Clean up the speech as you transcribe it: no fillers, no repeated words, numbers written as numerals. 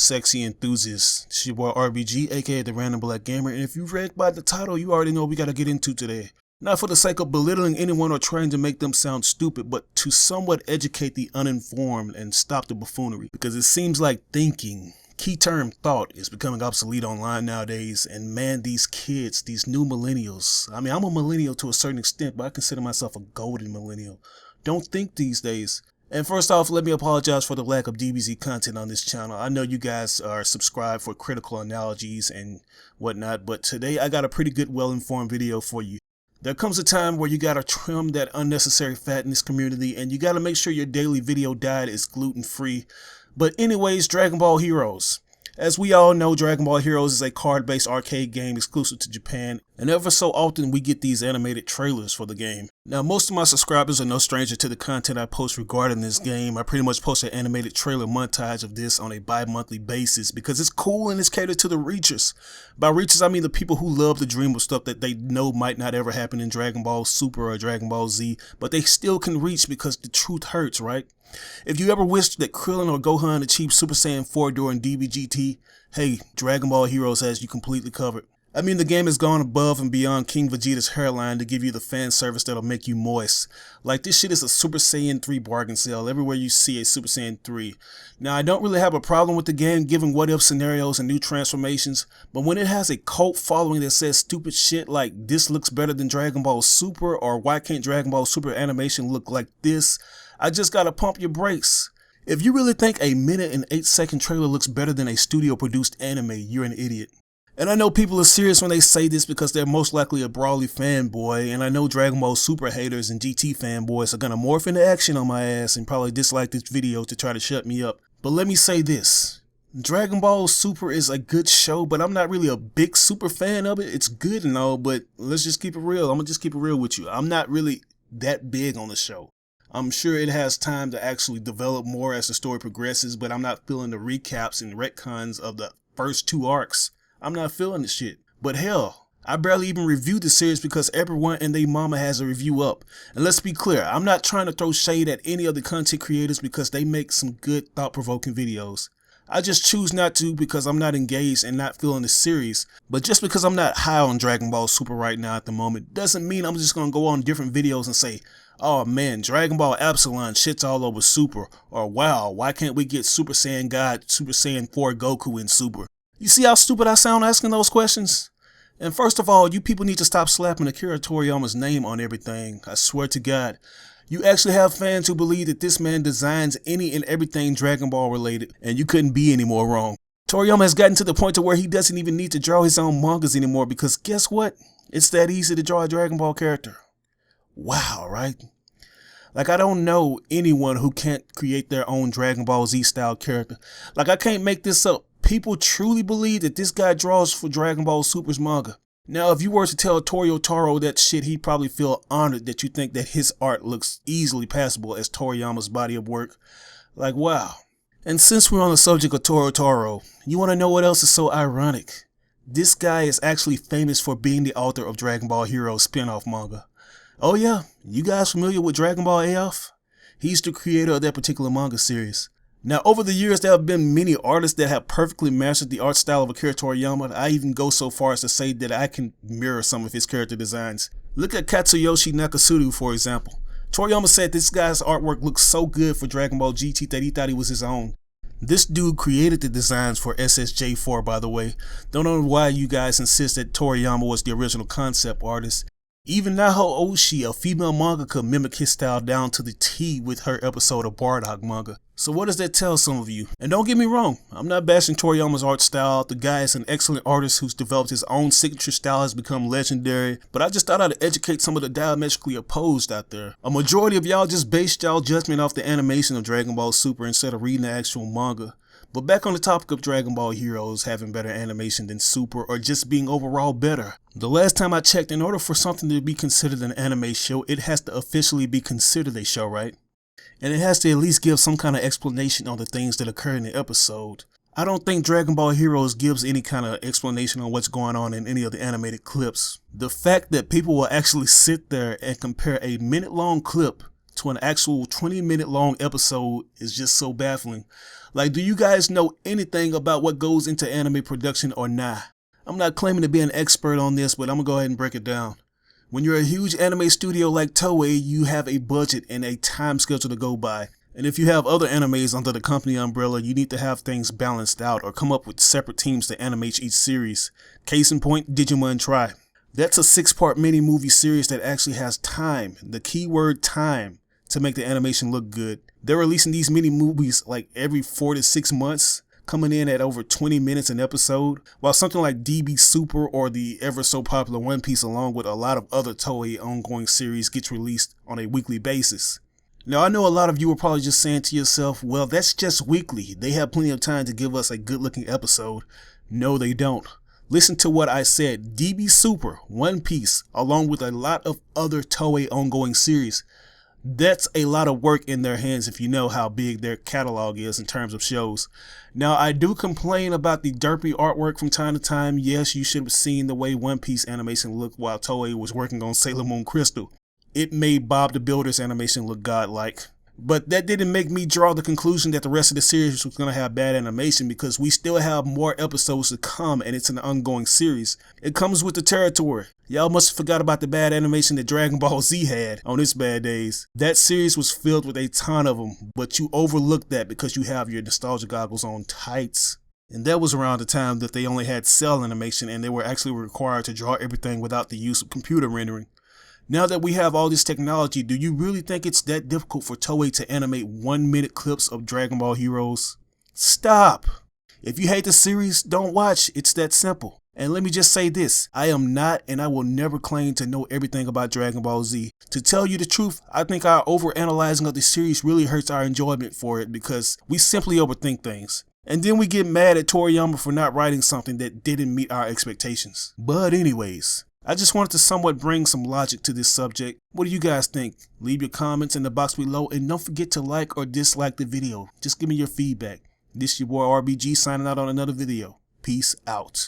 sexy enthusiasts? It's your boy RBG, aka the RandomBlackGamer, and if you read by the title, you already know what we gotta get into today. Not for the sake of belittling anyone or trying to make them sound stupid, but to somewhat educate the uninformed and stop the buffoonery, because it seems like thinking, key term thought, is becoming obsolete online nowadays. And man, these kids, these new millennials, I mean, I'm a millennial to a certain extent, but I consider myself a golden millennial, don't think these days. And first off, let me apologize for the lack of DBZ content on this channel. I know you guys are subscribed for critical analogies and whatnot, but today I got a pretty good, well-informed video for you. There comes a time where you gotta trim that unnecessary fat in this community, and you gotta make sure your daily video diet is gluten-free. But anyways, Dragon Ball Heroes. As we all know, Dragon Ball Heroes is a card-based arcade game exclusive to Japan, and ever so often we get these animated trailers for the game. Now, most of my subscribers are no stranger to the content I post regarding this game. I pretty much post an animated trailer montage of this on a bi-monthly basis because it's cool and it's catered to the reachers. By reachers, I mean the people who love to dream of stuff that they know might not ever happen in Dragon Ball Super or Dragon Ball Z, but they still can reach because the truth hurts, right? If you ever wished that Krillin or Gohan achieved Super Saiyan 4 during DBGT, hey, Dragon Ball Heroes has you completely covered. I mean, the game has gone above and beyond King Vegeta's hairline to give you the fan service that'll make you moist. Like, this shit is a Super Saiyan 3 bargain sale everywhere you see a Super Saiyan 3. Now, I don't really have a problem with the game given what-if scenarios and new transformations, but when it has a cult following that says stupid shit like, this looks better than Dragon Ball Super, or why can't Dragon Ball Super animation look like this, I just gotta pump your brakes. If you really think a minute and 8-second trailer looks better than a studio-produced anime, you're an idiot. And I know people are serious when they say this because they're most likely a Brawly fanboy, and I know Dragon Ball Super haters and GT fanboys are gonna morph into action on my ass and probably dislike this video to try to shut me up. But let me say this. Dragon Ball Super is a good show, but I'm not really a big super fan of it. It's good and all, but let's just keep it real. I'm gonna just keep it real with you. I'm not really that big on the show. I'm sure it has time to actually develop more as the story progresses, but I'm not feeling the recaps and retcons of the first 2 arcs. I'm not feeling the shit. But hell, I barely even reviewed the series because everyone and their mama has a review up. And let's be clear, I'm not trying to throw shade at any of the content creators because they make some good thought-provoking videos. I just choose not to because I'm not engaged and not feeling the series. But just because I'm not high on Dragon Ball Super right now at the moment doesn't mean I'm just going to go on different videos and say, oh man, Dragon Ball Epsilon shits all over Super, or wow, why can't we get Super Saiyan God, Super Saiyan 4 Goku in Super? You see how stupid I sound asking those questions? And first of all, you people need to stop slapping Akira Toriyama's name on everything. I swear to God. You actually have fans who believe that this man designs any and everything Dragon Ball related, and you couldn't be any more wrong. Toriyama has gotten to the point to where he doesn't even need to draw his own mangas anymore because guess what? It's that easy to draw a Dragon Ball character. Wow, right? Like, I don't know anyone who can't create their own Dragon Ball Z style character. Like, I can't make this up. People truly believe that this guy draws for Dragon Ball Super's manga. Now, if you were to tell Torio Taro that shit, he'd probably feel honored that you think that his art looks easily passable as Toriyama's body of work. Like, wow. And since we're on the subject of Torio Taro, you want to know what else is so ironic? This guy is actually famous for being the author of Dragon Ball Heroes spin-off manga. Oh yeah, you guys familiar with Dragon Ball AF? He's the creator of that particular manga series. Now, over the years, there have been many artists that have perfectly mastered the art style of Akira Toriyama. I even go so far as to say that I can mirror some of his character designs. Look at Katsuyoshi Nakasuru, for example. Toriyama said this guy's artwork looks so good for Dragon Ball GT that he thought he was his own. This dude created the designs for SSJ4, by the way. Don't know why you guys insist that Toriyama was the original concept artist. Even Naho Oshii, a female mangaka, mimicked his style down to the T with her episode of Bardock manga. So what does that tell some of you? And don't get me wrong, I'm not bashing Toriyama's art style. The guy is an excellent artist who's developed his own signature style, has become legendary. But I just thought I'd educate some of the diametrically opposed out there. A majority of y'all just based y'all judgment off the animation of Dragon Ball Super instead of reading the actual manga. But back on the topic of Dragon Ball Heroes having better animation than Super or just being overall better. The last time I checked, in order for something to be considered an anime show, it has to officially be considered a show, right? And it has to at least give some kind of explanation on the things that occur in the episode. I don't think Dragon Ball Heroes gives any kind of explanation on what's going on in any of the animated clips. The fact that people will actually sit there and compare a minute-long clip to an actual 20-minute long episode is just so baffling. Like, do you guys know anything about what goes into anime production or not? I'm not claiming to be an expert on this, but I'm gonna go ahead and break it down. When you're a huge anime studio like Toei, you have a budget and a time schedule to go by. And if you have other animes under the company umbrella, you need to have things balanced out or come up with separate teams to animate each series. Case in point, Digimon Tri. That's a 6-part mini-movie series that actually has time, the keyword time, to make the animation look good. They're releasing these mini-movies like every 4 to 6 months, coming in at over 20 minutes an episode, while something like DB Super or the ever so popular One Piece, along with a lot of other Toei ongoing series, gets released on a weekly basis. Now, I know a lot of you are probably just saying to yourself, well, that's just weekly. They have plenty of time to give us a good-looking episode. No, they don't. Listen to what I said. DB Super, One Piece, along with a lot of other Toei ongoing series. That's a lot of work in their hands if you know how big their catalog is in terms of shows. Now, I do complain about the derpy artwork from time to time. Yes, you should have seen the way One Piece animation looked while Toei was working on Sailor Moon Crystal. It made Bob the Builder's animation look godlike. But that didn't make me draw the conclusion that the rest of the series was going to have bad animation, because we still have more episodes to come and it's an ongoing series. It comes with the territory. Y'all must have forgot about the bad animation that Dragon Ball Z had on its bad days. That series was filled with a ton of them, but you overlooked that because you have your nostalgia goggles on tights. And that was around the time that they only had cell animation and they were actually required to draw everything without the use of computer rendering. Now that we have all this technology, do you really think it's that difficult for Toei to animate 1-minute clips of Dragon Ball heroes? Stop! If you hate the series, don't watch. It's that simple. And let me just say this, I am not and I will never claim to know everything about Dragon Ball Z. To tell you the truth, I think our overanalyzing of the series really hurts our enjoyment for it because we simply overthink things. And then we get mad at Toriyama for not writing something that didn't meet our expectations. But anyways, I just wanted to somewhat bring some logic to this subject. What do you guys think? Leave your comments in the box below and don't forget to like or dislike the video. Just give me your feedback. This your boy RBG signing out on another video. Peace out.